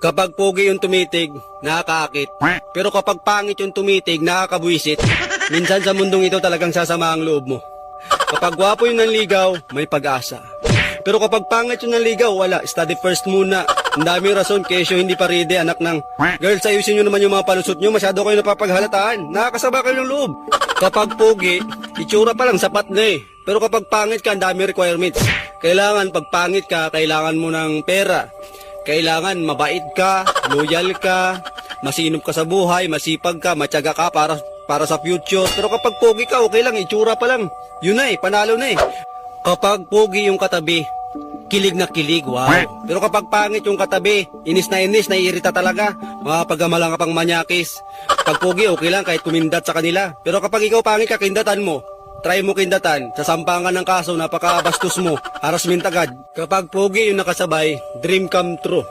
Kapag pogi yung tumitig, nakakaakit. Pero kapag pangit yung tumitig, nakakabwisit. Minsan sa mundong ito talagang sasama ang loob mo. Kapag gwapo yung nanligaw, may pag-asa. Pero kapag pangit yung nanligaw, wala. Study first muna. Ang daming rason, kesyo hindi pa ready, anak ng... Girls, ayusin nyo naman yung mga palusot nyo. Masyado kayo napapaghalataan. Nakakasaba kayo ng loob. Kapag pogi, itsura pa lang sapat na eh. Pero kapag pangit ka, ang daming requirements. Kailangan, pag pangit ka, kailangan mo ng pera. Kailangan mabait ka, loyal ka, masinop ka sa buhay, masipag ka, matyaga ka para sa future. Pero kapag pogi ka, okay lang, itsura pa lang. Yun na eh, panalo na eh. Kapag pogi yung katabi, kilig na kilig, wow. Pero kapag pangit yung katabi, inis, naiirita talaga. Makapagamalang ka pang manyakis. Pag pogi, okay lang kahit kumindat sa kanila. Pero kapag ikaw pangit ka, kindatan mo. Try mo kindatan, sasampangan ng kaso, napakabastos mo, harassment agad. Kapag pogi yung nakasabay, dream come true.